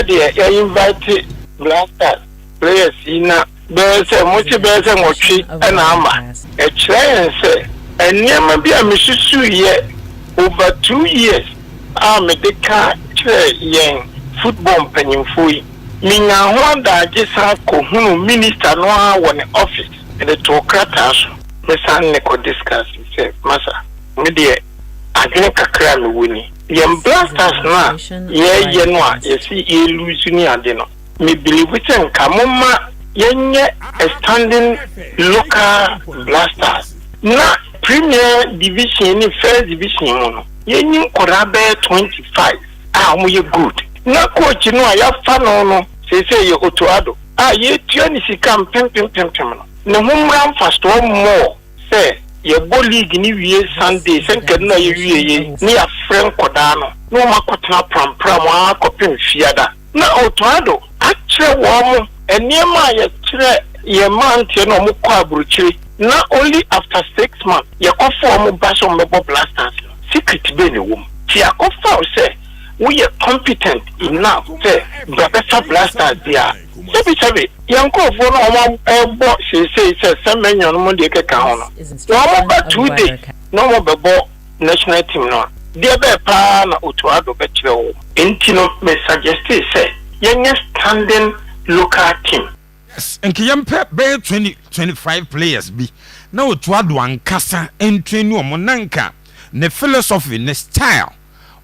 I invite Blaster players in there's a multi-bears and what she and Ama. A train say, and never be a Mrs. yet over 2 years. I'm a deca young football penny fui. Mina wanda just have Kohunu minister no one office and the Tokratas. My son Nico discuss, he said, Massa, media, I drink a cram winnie. Yem Blasters na, ye noa, ye see ye Louisiana dino. Me believe it and Kamuma. Yenye a standing local Blasters. Na Premier Division ni First Division mono. Yenye korabe 25. Muye good. Na coach no ya fano no. Say ye Otto Addo. Ye tiani si kam pem. Na humram fast one more. Say ye bo league ni wie Sunday. Senke na ye wie ni a friend kodano. No makotna pram akopim fiada. Na Otto Addo actually woman. And near my ye man no mukwa bruchiri. Not only after 6 months, ye go form bash on mebo Blasters. Secret be the woman. She a go say we are competent enough say Professor Blasters there. Sebi yanko for no ebo she say some men on Monday ke ka hono. No more 2 days. No more bebo national team no. There be pa na Otto Addo be kire wo. Enti no me suggest say yenye standing local team. Yes, and Kiyampe be 25 players be. Now Otto Addo ankasa entrain no monanka. Ne philosophy, ne style.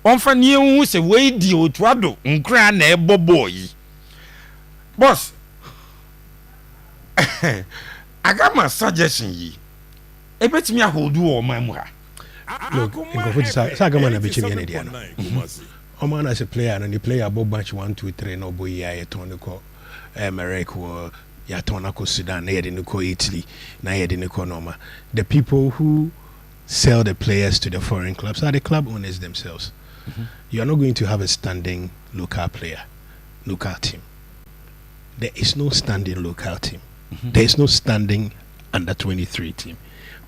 Onfa nie hu se we di Otto Addo nkra na ebo boy. Boss. I got my suggestion yi. Ebetimi ahodu o man mu ha. Look, Sagama na bichi ene dia no. Oman as a player and the player above batch 1 2 3 no boy ya toniko America ya tonako Sudan na yediniko Italy na yediniko Noma. The people who sell the players to the foreign clubs are the club owners themselves. You are not going to have a standing local player, local team. There is no standing local team. There is no standing under 23 team.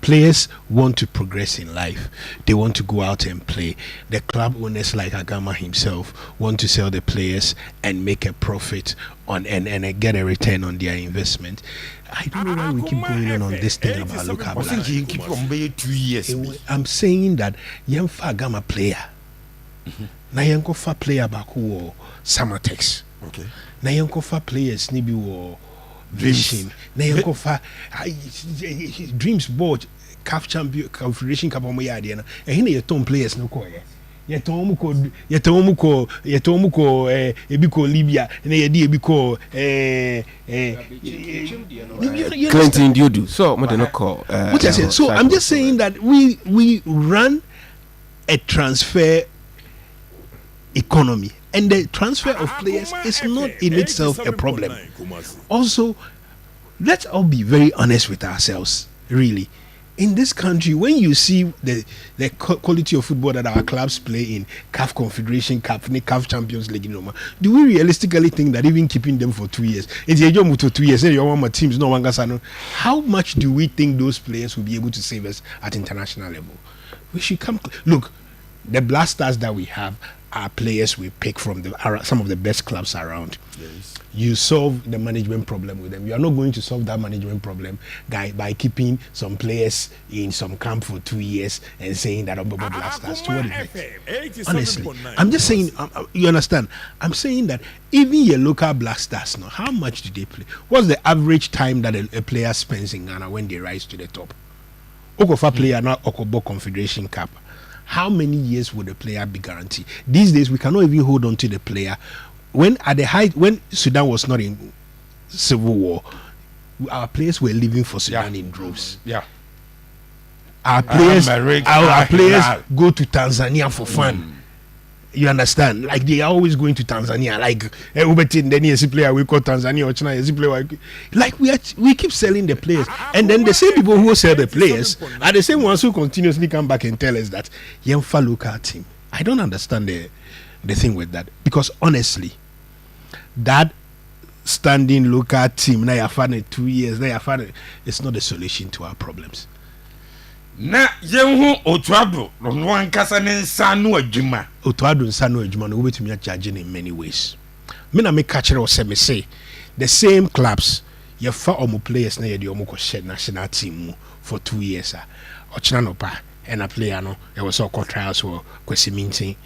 Players want to progress in life. They want to go out and play. The club owners like Agama himself want to sell the players and make a profit on and get a return on their investment. I don't know why we keep going on this thing about local. I think you keep on 2 years. I'm saying that Yemfa Agama player. Na Yankofa player baku Samatex. Okay. Na Yankofa players nibi wo Vision. Na Yankofa Dreams board CAF champion Confederation Cup omo ya de na. Ehina ye ton players no ko ye. Ye ton mu ko ebi ko Libya na ye di ebi ko Clinton Diodu. So what no call. So I'm just saying that we run a transfer economy, and the transfer of players is not in itself a problem. Also, let's all be very honest with ourselves. Really, in this country, when you see the quality of football that our clubs play in CAF Confederation Cup, CAF Champions League, do we realistically think that even keeping them for 2 years, it's a job for 2 years, and you want my teams no one gasano? How much do we think those players will be able to save us at international level? We should come. Look, the Blasters that we have are players we pick from some of the best clubs around. Yes. You solve the management problem with them. You are not going to solve that management problem, guy, by keeping some players in some camp for 2 years and saying that Obobo Blasters to what effect. Honestly, I'm just saying. You understand? I'm saying that even your local Blasters now, how much do they play? What's the average time that a player spends in Ghana when they rise to the top? Okofa player now Okobo Confederation Cup. How many years would the player be guaranteed? These days, we cannot even hold on to the player. When at the height, when Sudan was not in civil war, our players were leaving for Sudan in droves. Yeah. Our players go to Tanzania for fun. You understand? Like they are always going to Tanzania. Like then you see player we call Tanzania or China. You see player like we keep selling the players, and then the same people who sell the players are the same ones who continuously come back and tell us that Yemfa local team. I don't understand the thing with that, because honestly, that standing local team now you found it 2 years. Now you found it. It's not the solution to our problems. Na yenhu Otto Addo no ankasa ne nsa no adwuma. Otto Addo nsa no adwuma no wobetumi a charge in many ways. me na me catch or say the same clubs you fa omo players na ye de omo ko share national team for 2 years ochina no pa and a player no e was all trials for kwesi mintin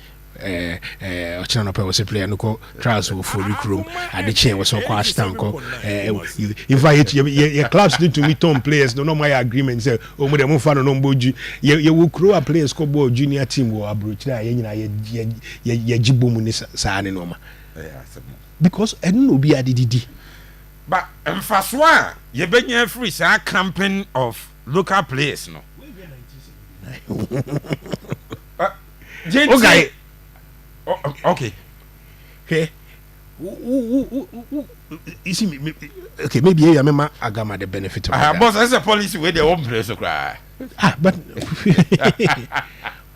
ochina no pa was a player no ko trials for recruit and the chain was all quash down ko if I your clubs need to meet on players no my agreement say o mo dem fa no mboju ye will grow players ko ball junior team wo approach na ye nyina ye jibomu ni sa ne no ma because I don't know be adididi but emfaswa ye benya free sa campaign of local players no okay. Okay. You see me, okay, maybe I remember Agama the benefit of that. Boss, that's a policy where they won't play so cry. But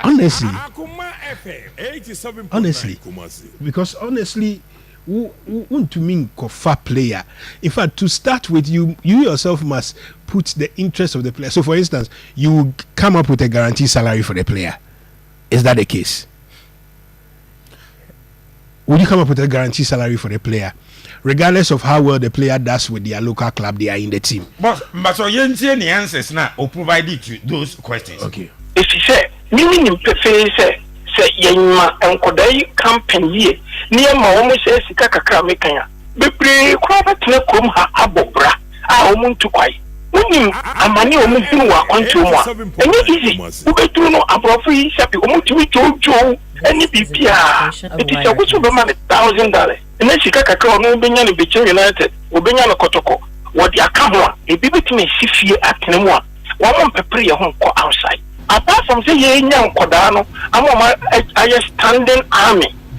honestly, because honestly, want to mean kofa player. In fact, to start with, you yourself must put the interest of the player. So, for instance, you come up with a guaranteed salary for the player. Is that the case? Would you come up with a guaranteed salary for the player, regardless of how well the player does with their local club they are in the team? But so you the answers now or provide it to those questions. Okay. If you say, meaning say yenma enkodai company near ma omo say sika kakra mekanya bebre kwa batena krom ha abobra a omo ntukwai wonim amani omo hunu wa kwantu mu a enye easy ubetu no abrofo yi sabi omo tumi jojo eni bibia it is a kuso be man $1,000 ene sika kakra no benya ne Bechem United obenya no Kotoko wodi aka ho a ebi betumi sifie atene mu a wo mo pepre ye ho ko outside. Apart from say ye nyam koda no I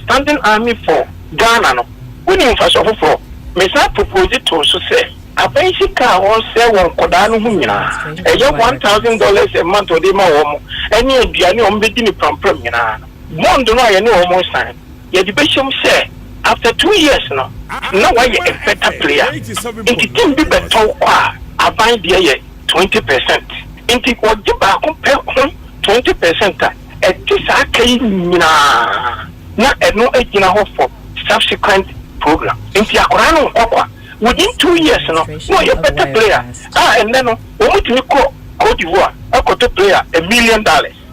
standing army for Ghana no when you first of all me say propose to so say abensi ka won say won koda no hu nyina e ye $1,000 a month o de ma wo mo eni aduane o mbedi ni prampram nyina bond no ye ne wo mo sign ye di Bechem say after 2 years no now why a better player into team be better kwa aban de ye 20%. Inti ko jiba ko pe 20% e ti sa kai na eno ejina ho for subsequent program inti akora no kokwa within 2 years no you better player and then omutumi ko Cote d'Ivoire akoto player $1 million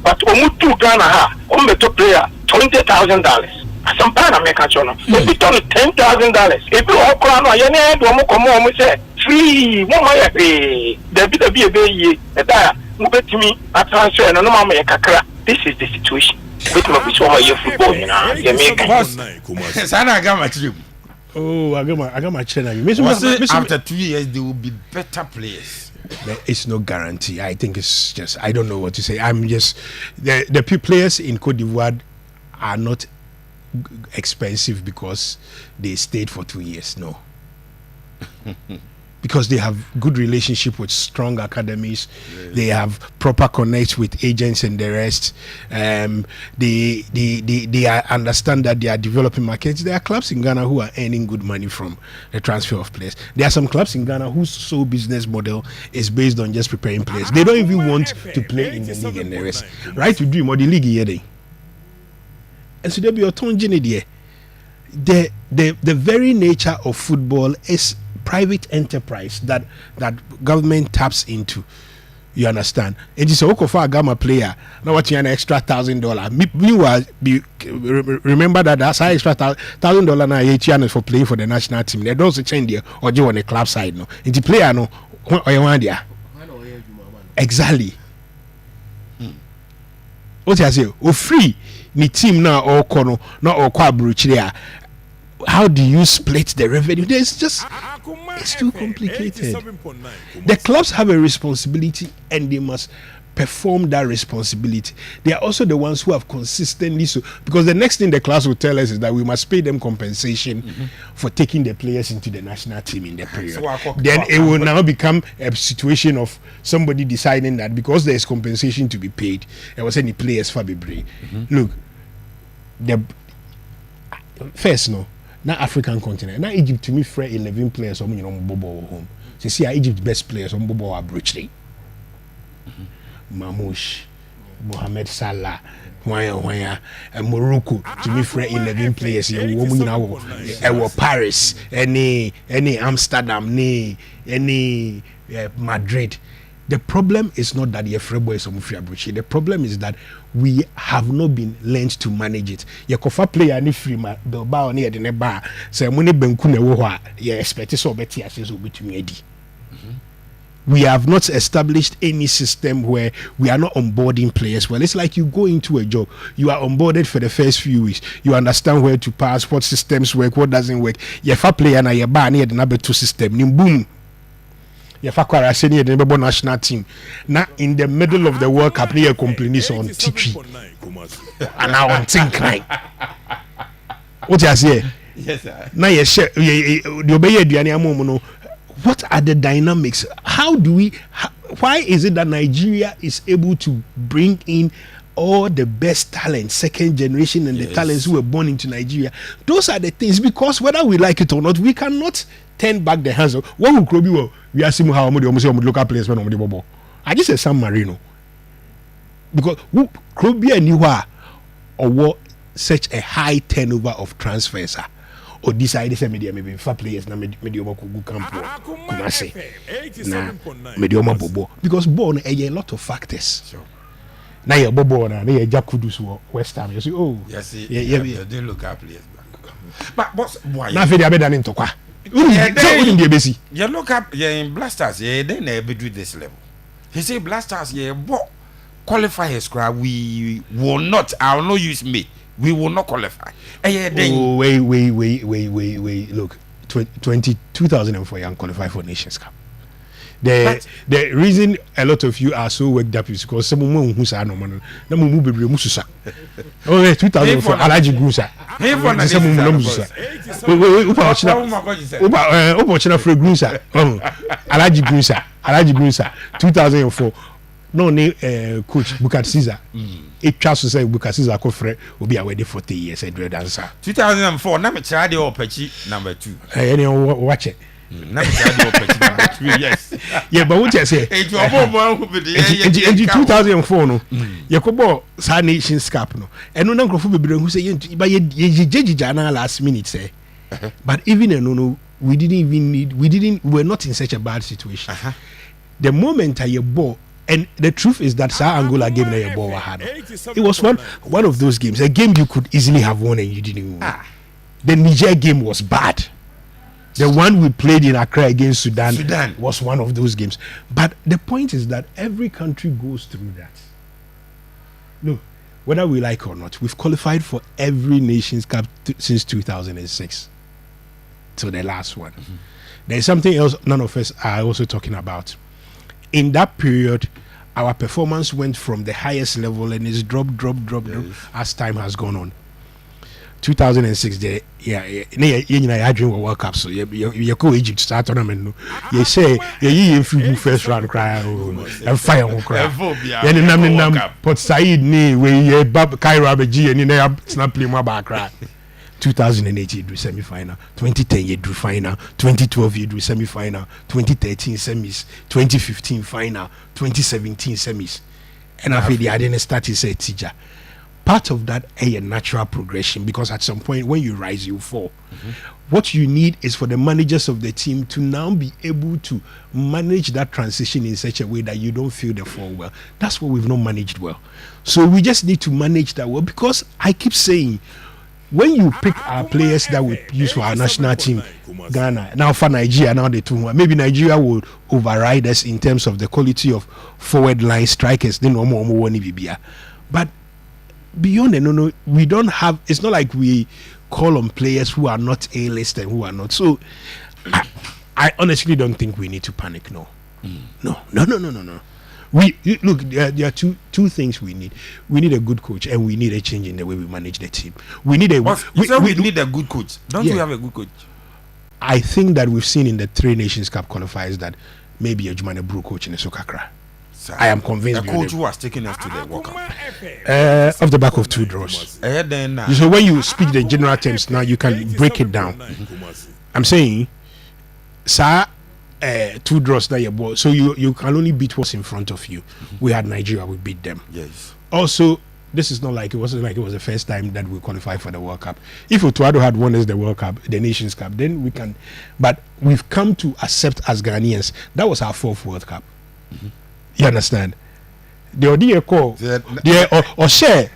but omutu Ghana ha better player $20,000 Asante na meka chono e turn $10,000 e bi okora no ye ne do mo komo o mo say free mo ma ya David e da mo betimi transfer no ma ya kakra. This is the situation with my so your football ya make sana agama chiri. Oh, agama chiri na you after 2 years they will be better players. It's no guarantee. I think it's just I don't know what to say. I'm just the players in Cote d'Ivoire are not expensive because they stayed for 2 years. No. Because they have good relationship with strong academies, they have proper connects with agents and the rest. They understand that they are developing markets. There are clubs in Ghana who are earning good money from the transfer of players. There are some clubs in Ghana whose sole business model is based on just preparing players. They don't even want to play in the league and the rest. Right to dream or the league here. And so there be a ton the very nature of football is private enterprise that government taps into. You understand? And it's a Okofa Agama player. Now what you an extra $1,000. Remember that's how extra $1,000 now 8 years for playing for the national team. They don't change there or you on the club side no. And the player no or you want there. Exactly. What I say? O free ni team now or kono not or kwa bruchia. How do you split the revenue? It's too complicated. The clubs have a responsibility and they must perform that responsibility. They are also the ones who have consistently because the next thing the clubs will tell us is that we must pay them compensation for taking the players into the national team in the period. Then it will now become a situation of somebody deciding that because there is compensation to be paid, there was any players for Bibre. Look, the first now African continent. Now Egypt to me for 11 players on Bobo home. So see Egypt best players on Bobo are Bruchley. Mamouche, Mohamed Salah, Wanya, and Morocco to be free 11 players. You woman now, Paris, any Amsterdam, any Madrid. The problem is not that your free boys are free. The problem is that we have not been learned to manage it. Your cover player any free the bar near the bar. Say money benkune woha. You expect so better as will be to me. We have not established any system where we are not onboarding players. Well, it's like you go into a job. You are onboarded for the first few weeks. You understand where to pass, what systems work, what doesn't work. Your player na your bar near the number 2 system. Nim boom. Your fakwara senior the number national team. Now in the middle of the World Cup, near complaints on TP. And now on think like. What you say? Yes, sir. Now you share the obey the what are the dynamics? Why is it that Nigeria is able to bring in all the best talent, second generation, and the talents who were born into Nigeria? Those are the things, because whether we like it or not, we cannot turn back the hands of what will Krobi. We are seeing how many local players when the bubble. I just said San Marino because Krobi and Niwa or such a high turnover of transfers. Or decide say media maybe 4 players na medioma kugu campo kuna say na medioma bobo because born a lot of factors. Sure. Na your bobo na Jakudus West Ham you say oh yes yeah they look at players but why na fe dia be dan into kwa you look up in Blasters they never do this level. He say Blasters qualifiers we will not. I will not use me. We will not qualify. Oh, wait. Look, 2004, you qualify for Nations Cup. The reason a lot of you are so worked up is because some who say no man, no mu be mususa. Oh, 2004, Alaji Grusa. Upa free Grusa. Alaji Grusa. 2004. No, coach Bukat Caesar. It tries to say Bukat Caesar Kofre will be away 40 years. I do answer. 2004. Number Chadi or Pechi number 2. Watch it. Number Chadi or Pechi number 3. Yes. Yeah, but what you say? In 2004, no. Yakobo Sa Nations Cup no. And no Uncle Fubi who say but Jana last minute say. But even no, we were not in such a bad situation. The moment I ball. And the truth is that Sa Angola game na ball had. It was one of those games, a game you could easily have won and you didn't win. The Niger game was bad. The one we played in Accra against Sudan was one of those games. But the point is that every country goes through that. Look, whether we like or not, we've qualified for every Nations Cup since 2006 to the last one. There's something else none of us are also talking about. In that period, our performance went from the highest level and is dropped as time has gone on. 2006, I dream of World Cup, so you go Egypt start tournament. No, you say you first round cry and fire on cry. Then Port Said ni we Bab Cairo Agyei and you snap play my back cry. 2008 you drew semi-final, 2010 you drew final, 2012 you drew semi-final, 2013 semis, 2015 final, 2017 semis. And I feel I didn't start to say teacher. Part of that a natural progression, because at some point when you rise you fall. What you need is for the managers of the team to now be able to manage that transition in such a way that you don't feel the fall well. That's what we've not managed well. So we just need to manage that well, because I keep saying when you pick our players that we use for our national team, Ghana, now for Nigeria, now the two, maybe Nigeria will override us in terms of the quality of forward line strikers. They no more but beyond the no, we don't have. It's not like we call on players who are not A-list and who are not. So I honestly don't think we need to panic. No. Look, there are two things we need. We need a good coach, and we need a change in the way we manage the team. We need a we need a good coach. Don't we have a good coach? I think that we've seen in the 3 Nations Cup qualifiers that maybe a Jumane Brew coach in the Sokakra. I am convinced. The coach who has taken us to the World Cup. Off the back of 2 draws. So when you speak the general terms now, you can break it down. I'm saying, sir. 2 draws that you bought, so you can only beat what's in front of you. We had Nigeria, we beat them. Yes. Also, this is not like it wasn't like it was the first time that we qualified for the World Cup. If Otuado had won us the World Cup, the Nations Cup, then we can. But we've come to accept as Ghanaians that was our 4th World Cup. You understand? The idea call or share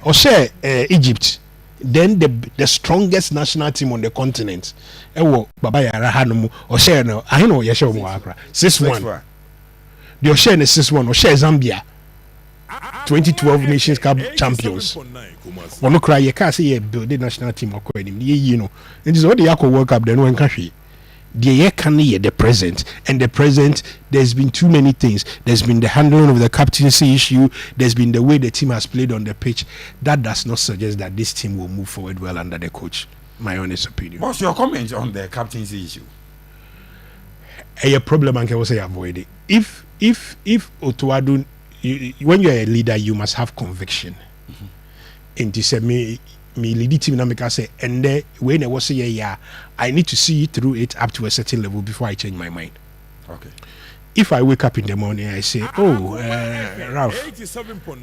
Egypt. Then the strongest national team on the continent. Baba Yara Hanumu or share no. I know Yasha Muakra 6-1. The share is 6-1 or share Zambia. 2012 Nations Cup champions. One no cry, you can't say you build the national team or you know. It is all the Yako World Cup, then one country. The year can the present, and the present there's been too many things. There's been the handling of the captaincy issue, there's been the way the team has played on the pitch. That does not suggest that this team will move forward well under the coach. My honest opinion. What's your comment on the captaincy issue? A problem I can also avoid it. If Otuado, when you're a leader, you must have conviction. And to say me lead team na say, and then when I was say yeah, I need to see through it up to a certain level before I change my mind. Okay. If I wake up in the morning, I say, oh, Ralph,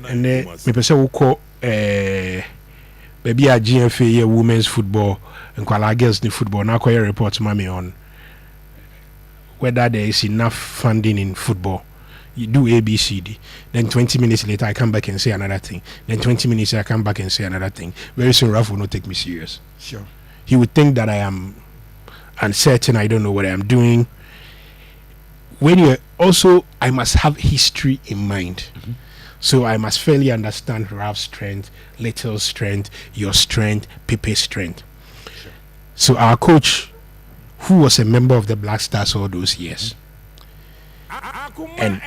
and then me person will call maybe a GFA women's football and Kuala girls in football. Now call report to me on whether there is enough funding in football. You do ABCD. Then 20 minutes later, I come back and say another thing. Then 20 minutes later, I come back and say another thing. Very soon, Ralph will not take me serious. Sure. He would think that I am uncertain. I don't know what I am doing. When you also, I must have history in mind. So I must fairly understand Ralph's strength, Little's strength, your strength, Pepe's strength. Sure. So our coach, who was a member of the Black Stars all those years, and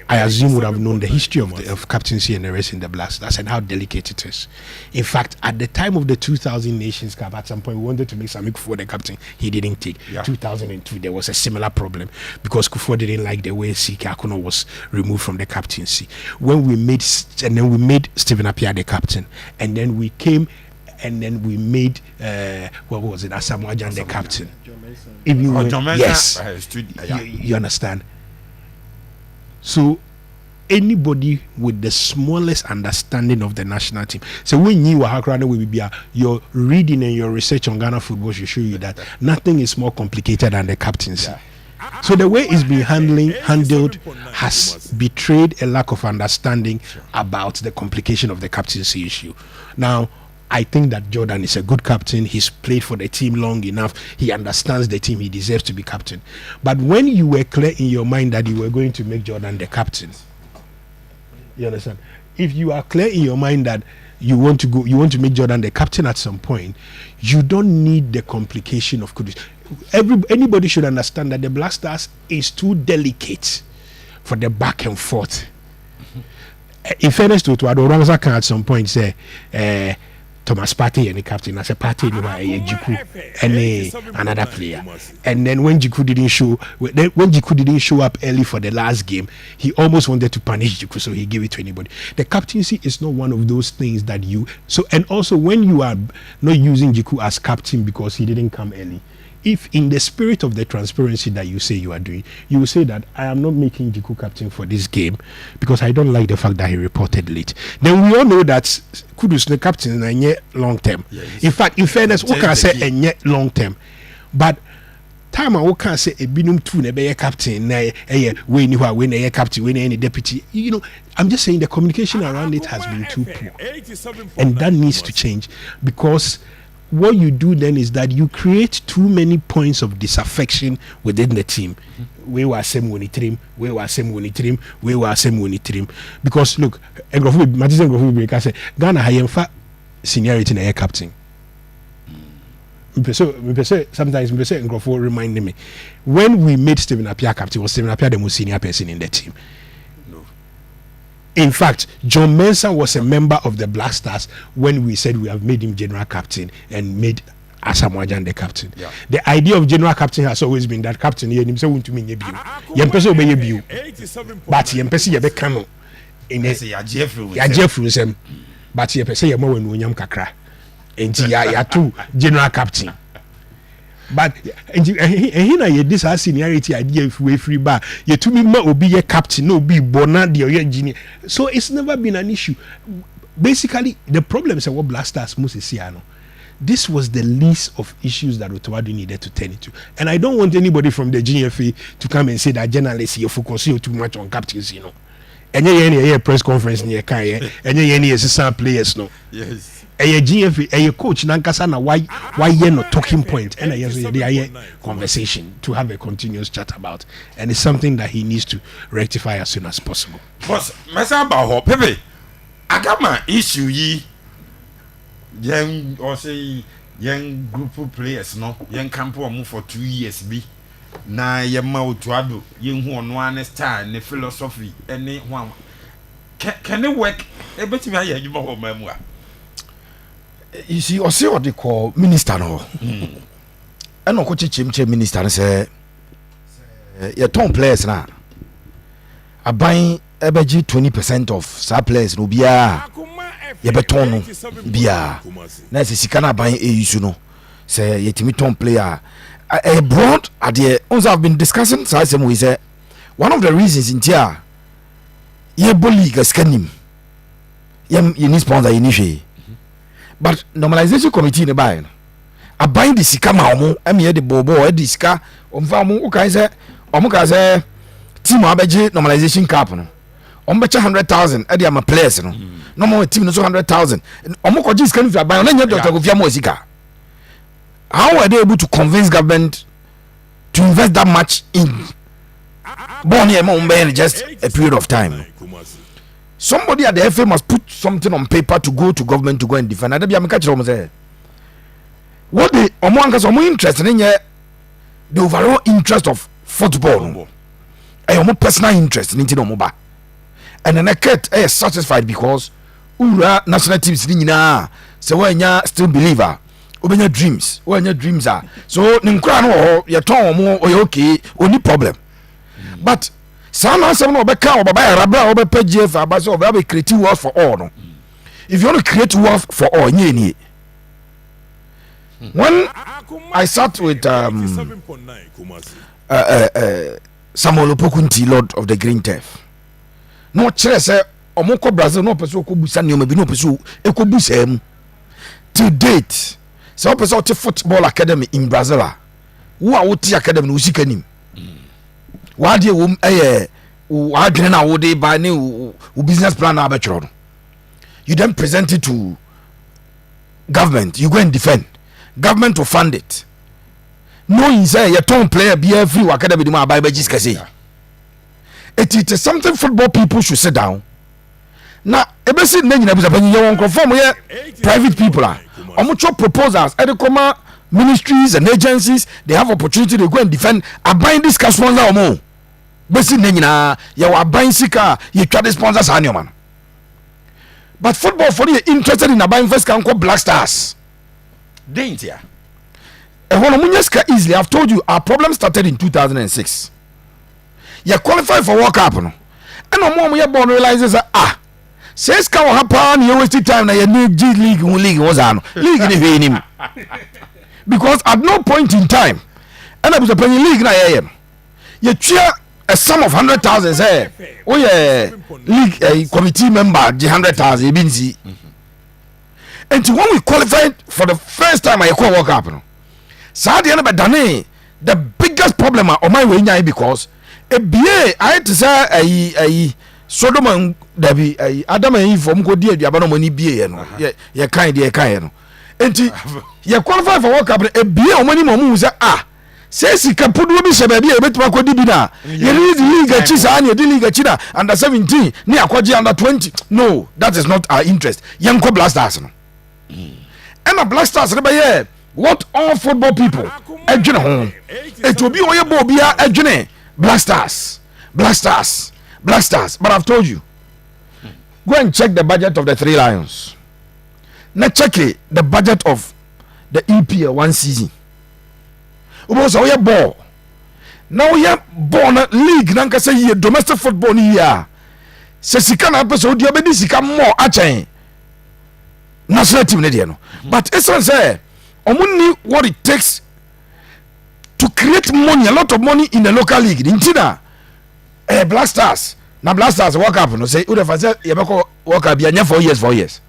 I assume would have known the history of captaincy and the rest in the Black Stars and how delicate it is. In fact, at the time of the 2000 Nations Cup, at some point we wanted to make Sami Kufuor the captain. He didn't take. 2002, there was a similar problem because Kufuor didn't like the way Siki Akono was removed from the captaincy. When we made Stephen Appiah the captain, and then we came and then we made what was it, Asamoah Gyan the captain. Yes, you understand. So anybody with the smallest understanding of the national team, so when you are your reading and your research on Ghana football should show you that nothing is more complicated than the captaincy. So the way it's been handled has betrayed a lack of understanding about the complication of the captaincy issue. Now, I think that Jordan is a good captain. He's played for the team long enough. He understands the team. He deserves to be captain. But when you were clear in your mind that you were going to make Jordan the captain, you understand? If you are clear in your mind that you want to make Jordan the captain at some point, you don't need the complication of Kudus. Anybody should understand that the Black Stars is too delicate for the back and forth. In fairness to Otuado, Ramza can at some point say, Thomas Partey and the captain as a party Jiku and another player. And then when Jiku didn't show up early for the last game, he almost wanted to punish Jiku, so he gave it to anybody. The captaincy is not one of those things that and also when you are not using Jiku as captain because he didn't come early, if in the spirit of the transparency that you say you are doing, you will say that I am not making Jiku captain for this game because I don't like the fact that he reported late. Then we all know that Kudus the captain and long term. In fact, in fairness, we can say and yet long term. But time I can say a binum two ne captain when you are when a captain when any deputy. You know, I'm just saying the communication around it has been too poor, and that needs to change because what you do then is that you create too many points of disaffection within the team. We were same when it trim, we were same when it trim, we were same when it trim. Because look, Ghana have seniority in a captain. So sometimes Ngrofo reminded me when we made Stephen Appiah captain, was Stephen Appiah the most senior person in the team? In fact, John Mensah was a member of the Black Stars when we said we have made him general captain and made Asamoah Gyan the captain. Yeah. The idea of general captain has always been that captain here himself want to mean but yempesi in Agyei but yempesi yemo when nyam kakra enti ya two general captain. But and this has seniority idea if we free bar you to me ma obi ye captain no be bona the engineer, so it's never been an issue. basically the problem is what Black Stars Moses Siano. This was the least of issues that Otowadu needed to turn into. And I don't want anybody from the GFA to come and say that journalists here focus too much on captains, you know. And any press conference near Kaya, and any assistant players, no. Yes. A GFA, a coach, Nankasana, why you're not talking point, and a conversation to have a continuous chat about. And it's something that he needs to rectify as soon as possible. Boss, Mesaba, Pepe, I got my issue ye. Young or say young group of players, no young campo move for 2 years be na your mouth to Addo, young one star and the philosophy and one can it work a bit me you memoir. You see, or see what they call minister no. And no coach chimche minister say your ton players now. I buy ebeji 20% of sa players no bia. You beton no bia na se sika na ban eyisu no say yetimi ton player abroad at the ons have been discussing so say we say one of the reasons in tia ye league scanim ye need sponsor initiate but normalization committee ne buy no aban the sika ma omo am ye the bobo e the sika omfa mo kan say omo ka say team abeje normalization cap no omo 100,000 e dey am players no no more team no 100,000 omo ko just can fi aban na nya Dr. Kofi Amosika. How are they able to convince government to invest that much in born here just a period of time? Somebody at the FA must put something on paper to go to government to go and defend. Adabi am catch them say what the omo anka so mo interest in the overall interest of football no omo personal interest in omo ba and then I get satisfied because ura national teams ni nyina se wanya still believer obenya dreams wanya dreams are so nkura no ye ton omo okay oni problem but sana some no obeka obaba ya rabra obepa GF abaso oba create wealth for all no if you want to create wealth for all nye when I sat with Samuel Opokunti, Lord of the Green Turf, no chere say omoko Brazil no person ko busa ne omabi no person e ko busa em to date so person to football academy in Brazil wo a wo ti academy no usika nim wa de wo wa dwene na wo de ba ne wo business plan na abetro you then present it to government, you go and defend government to fund it knowing say your ton player be every academy do ma buy jiska say it is something football people should sit down. Now, ebesi na nyina bisa panyi won conform ye private people are. Omucho proposals edekoma ministries and agencies, they have opportunity to go and defend abine this cash sponsor omo. Besi na nyina ye wa abine sika ye twa the sponsors anyo man. But football for you interested in abine first can call Black Stars. Danger. And when Munyeska easily, I've told you our problem started in 2006. You qualify for World Cup no. And no more you born realizes that says can happen you waste time na you need G League was on league in him because at no point in time and I was a playing league na you cheer a sum of 100,000 say oh yeah league committee member the 100,000 you been see and when we qualified for the first time I call World Cup no Saudi Arabia the biggest problem on my way because ebie I to say Sodom and Dabi Adam and Eve from Godia Diabano money be no ye kind no enti ye qualify for World Cup ebie o money momu say say sika podu bi se ba bia betima kodi bi na ye league chi sa na league chi na under 17 ne akwaji under 20 no that is not our interest ye nko Black Stars no and a Black Stars re ba ye what all football people adwene ho it obi o ye bo bia adwene Black Stars. But I've told you, go and check the budget of the Three Lions. Now check the budget of the EPL one season. So we ball. Now we have born league. Nanka say ye domestic football ni ya. Se sika na episode di obedi sika more achen. National team ne no. But it's say omuni what it takes to create money, a lot of money in the local league. Intina, Black Stars, na blasters work up no say ude fa say ye be ko work up ya nya 4 years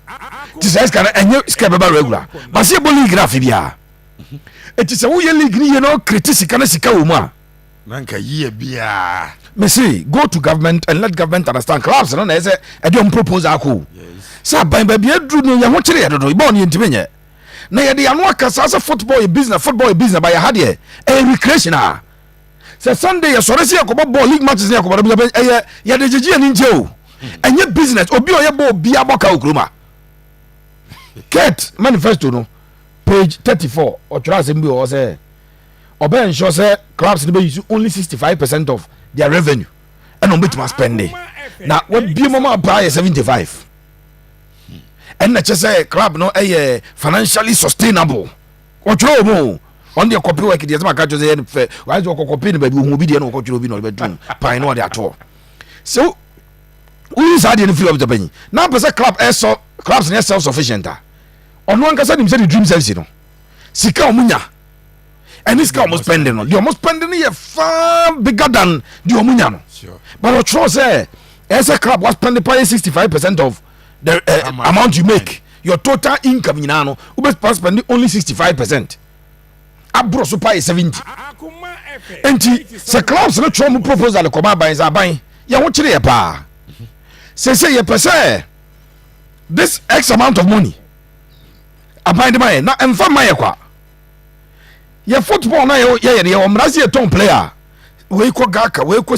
ti say ska na enye ska be ba regular but say boli graph bia eti say wo ye league ni ye no critic na sika wo mu a nanka yie bia me say go to government and let government understand clubs no na say e dey proposal ko say ban ba bia dru no ye ho kire ye dodo ibo no yentime nye na ye dey anu akasa say football is business by your had here a recreational say Sunday ye sore say yakobo ball league matches ne yakobo ye dey jeje ani nje o enye business obi o ye ball bia boka okroma Ket manifesto no page 34 or try say o say obe ensure say clubs dey use only 65% of their revenue and on bit must spend it na what bi mama buy 75 and na say club no financially sustainable o tro mo on the copy work dey ma ka jo say why do copy no ba bi hu bi dey no ko tro bi no be dum pan no dey ato so we is had in free of the penny now person club so clubs na self sufficient ono anka say nim say the dream service no sika omunya and this guy almost spending no the almost spending here far bigger than the omunya no sure. But the truth say as a club was spending 65% of the amount you make your total income you know we spending only 65% abro so pay 70 enti se clubs no try mu proposal ko ba ban za ban ya ho kire pa say ye pese this x amount of money aban de man na emfa man ye kwa ye football na ye omrazi ye ton player we ko gaka we ko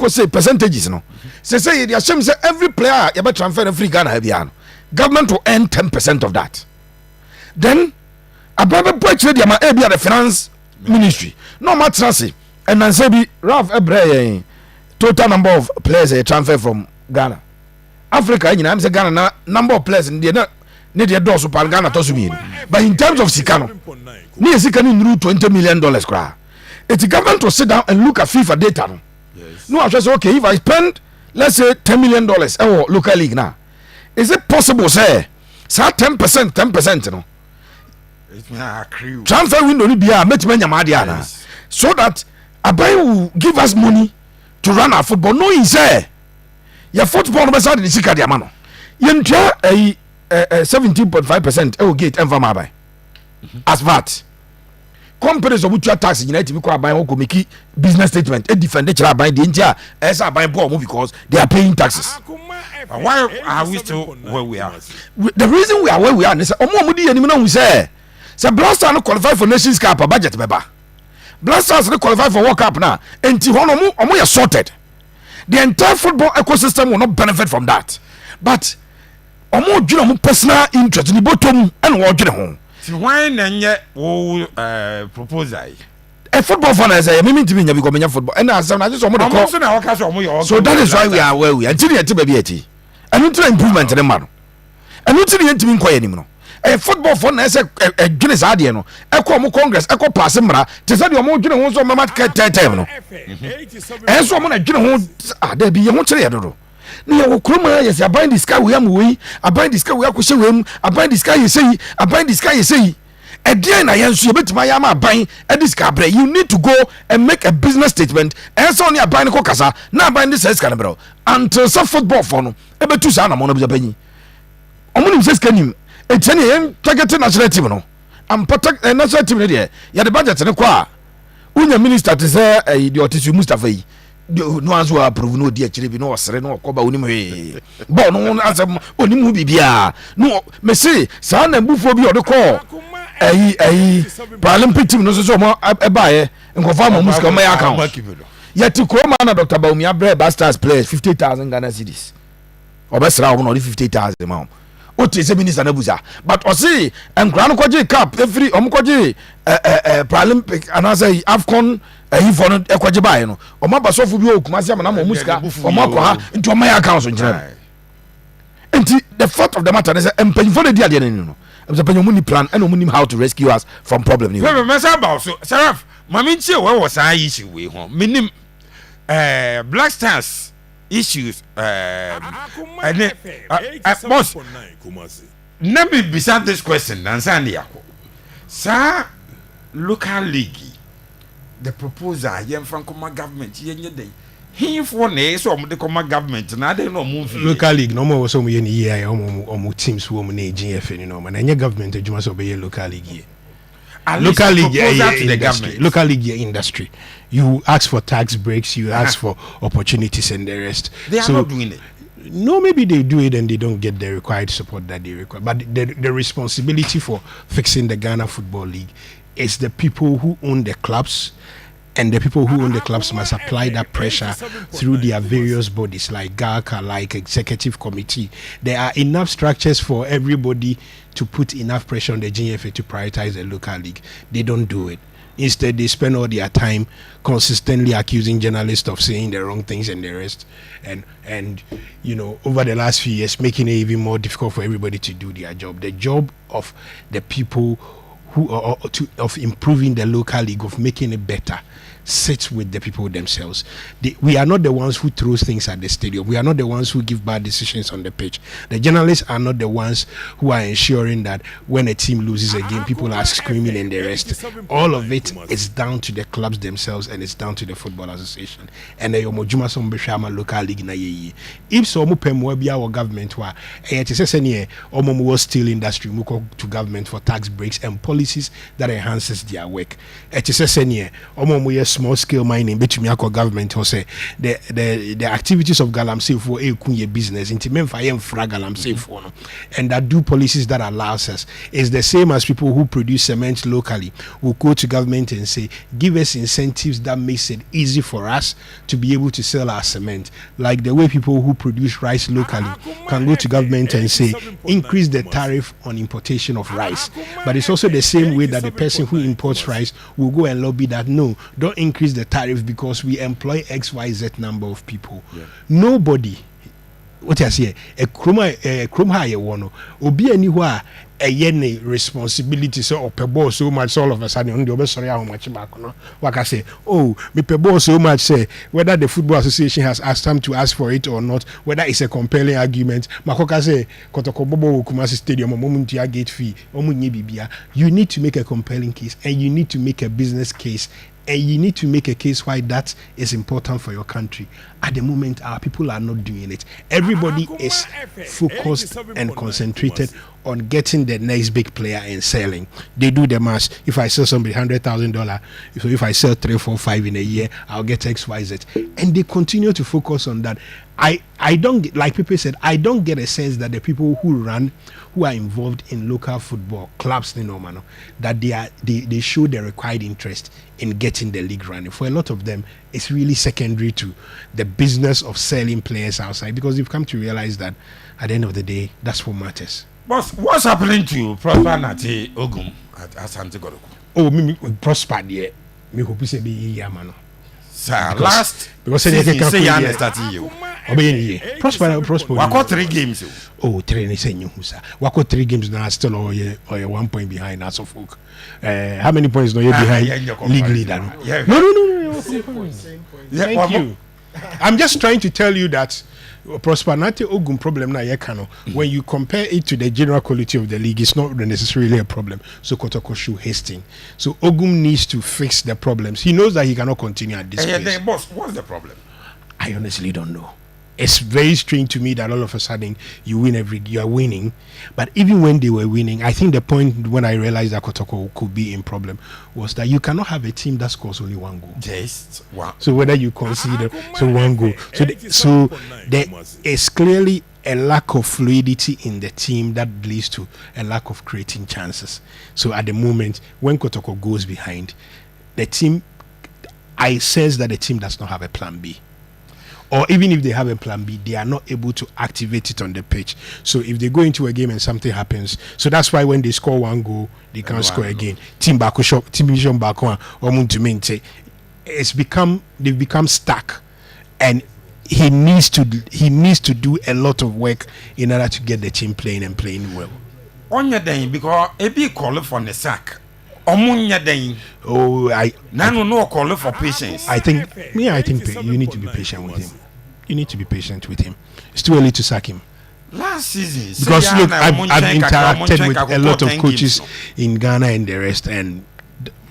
say percentages no say ye assume say every player ye be transfer free Ghana bia no government will earn 10% of that then ababe poetry dia ma e bia the finance ministry no matter say and then say bi Ralph Ebre total number of players transfer from Ghana Africa nyina am say Ghana na number of players ne dey do so pan Ghana to so mi but in terms of sikano ne sika ni nru $20 million kra it government to sit down and look at FIFA data no no I say okay if I spend let's say $10 million local league now is it possible say 10% no transfer window ni bia metima nyama dia na so that abai will give us money to run our football no in say your football no be say the sika dia ma no yentua 17.5% e o gate enfa ma abai as VAT companies of your tax united because abai o ko make business statement e defend the abai the ntia e say abai poor because they are paying taxes. Why are we still where we are? The reason we are where we are is omo di anim na hu say Blasters no qualify for Nations Cup budget beba. Blasters no qualify for World Cup na enti hono omo ya sorted. The entire football ecosystem will not benefit from that. But omo dwena mo personal interest ni bottom and wo dwene ho. So why na nye wo proposal? A football fan say me ntimi nya because me nya football. And as na just omo de call. So that is why we are where we are. Ntini enti ba bi eti. Anu ntira improvement ne ma no. Anu ntiri ntimi nkoye ni no. A football for na say dwene sa de no. Ekọ mo congress ekọ pass mra. Te say de omo dwene ho so mama time no. Enso omo na dwene ho da bi ye ho kire ye dodo. Ne ye wo kroma ye say aban the sky we am we, aban the sky we akose we mu, aban the sky ye say, aban the sky ye say. Again, I answer you, but my yama buying a discovery. You need to go and make a business statement. And so, you're buying a cocasa, now buying this as canabro until some football phone. Ever two son, I'm one of the penny. Omonim says, can you? It's any targeted national team. No, I'm protect a national team. You're the budget and a qua. When your minister to say, idiot, you Mustafa. No ones who are proven no dear chili, no sereno, coba unime. Bon, no one answer Onimu Bibia. No, Messi, son and buffo or the call. Paralympic team no so mo buy and confirm almost come my account. Yet to come man Dr. Baumia bread Blasters players 50,000 Ghana cedis. Or best round only 50,000 amount. What is a minister Nebuza? But or see and Grand Koji Cup every Omkoji Paralympic and as a Afcon for Ekwajiba no. O ma baso fu bi o Kumasi na mo muska o ma ko ha into my account so and the fact of the matter is empenyin for the dia no. Money plan and money how to rescue us from problem. About so Seraph, Maminchi, where was I issue we home? Minim Black Stars issues boss. Let me beside this question, Nansandia. Sir, local league, the proposal, young Franco government, yen day, He for ne so the common government na they no move. Local league no more so we any year omo teams who omo na GFA no man. Any government adwuma so be local league. Local league industry. Local league industry. You ask for tax breaks, you ask for opportunities and the rest. They are not doing it. No, maybe they do it and they don't get the required support that they require. But the responsibility for fixing the Ghana Football League is the people who own the clubs, and the people who own the clubs must apply that pressure through their various bodies like GACA, like executive committee. There are enough structures for everybody to put enough pressure on the GFA to prioritize the local league. They don't do it. Instead, they spend all their time consistently accusing journalists of saying the wrong things and the rest. And you know, over the last few years, making it even more difficult for everybody to do their job. The job of the people who are of improving the local league, of making it better, sits with the people themselves. We are not the ones who throw things at the stadium. We are not the ones who give bad decisions on the pitch. The journalists are not the ones who are ensuring that when a team loses a game, people are screaming and the rest. All of it is down to the clubs themselves, and it's down to the football association. And the Omojuma Sombeshama local league na ye. If so mupemwa bi our government wa it is senior omo steel industry muko to government for tax breaks and policies that enhances their work. It is senior omo small scale mining between your government or say the activities of galamsey for a kunye business into memfire frag galamsey for no, and that do policies that allows us is the same as people who produce cement locally will go to government and say give us incentives that makes it easy for us to be able to sell our cement, like the way people who produce rice locally can go to government and say increase the tariff on importation of rice. But it's also the same way that the person who imports rice will go and lobby that no, don't increase the tariff because we employ XYZ number of people. Yeah. Nobody, what I say, a kroma ye wono obi anywhere a yene responsibility so pebo so much so all of a sudden on the over sorry how much back no like I say oh me pebo so much say whether the football association has asked them to ask for it or not, whether it's a compelling argument makoka say Kotoko bobo Kumasi stadium omuntia gate fee omunye bibia. You need to make a compelling case, and you need to make a business case, and you need to make a case why that is important for your country. At the moment, our people are not doing it. Everybody is focused and concentrated on getting the next big player and selling. They do the math. If I sell somebody $100,000, so if I sell 3, 4, 5 in a year, I'll get XYZ. And they continue to focus on that. I don't get, like people said, I don't get a sense that the people who are involved in local football clubs, that they show the required interest in getting the league running. For a lot of them, it's really secondary to the business of selling players outside, because they've come to realize that at the end of the day, that's what matters. What's happening to Prosper Nate Ogum at Asante Kotoko? Oh, me Prosper there. Me hope say be yamano. Sir, last because say you starting you. Prosper. We got 3 games. Oh, 3 ni say you sir. We got 3 games now, still or 1 point behind as of folk. How many points no you behind league leader? No. Thank you. I'm just trying to tell you that Prosperity Ogum problem na yekano. When you compare it to the general quality of the league, it's not necessarily a problem. So Kotoko should hasten. So Ogum needs to fix the problems. He knows that he cannot continue at this pace. Then, boss, what's the problem? I honestly don't know. It's very strange to me that all of a sudden you are winning, but even when they were winning, I think the point when I realized that Kotoko could be in problem was that you cannot have a team that scores only 1 goal. Yes. Wow. So whether you consider 1 goal, so there is clearly a lack of fluidity in the team that leads to a lack of creating chances. So at the moment when Kotoko goes behind, the team, I sense that the team does not have a plan B. Or even if they have a plan B, they are not able to activate it on the pitch. So if they go into a game and something happens, so that's why when they score 1 goal, they can't score again. Team vision back on they've become stuck, and he needs to do a lot of work in order to get the team playing and playing well. On your day, because it be called for the sack. No call for patience. I think you need to be patient with him. You need to be patient with him. It's too early to sack him. Last season, because look, I've interacted with a lot of coaches in Ghana and the rest, and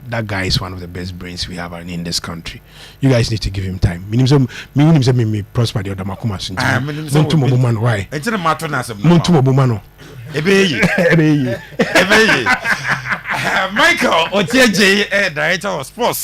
that guy is one of the best brains we have in this country. You guys need to give him time. Me prosper the other makuma sinti. Muntu mobumano why? It's a matter na some. Muntu mobumano. Ebeye. Michael Agyei, director of sports.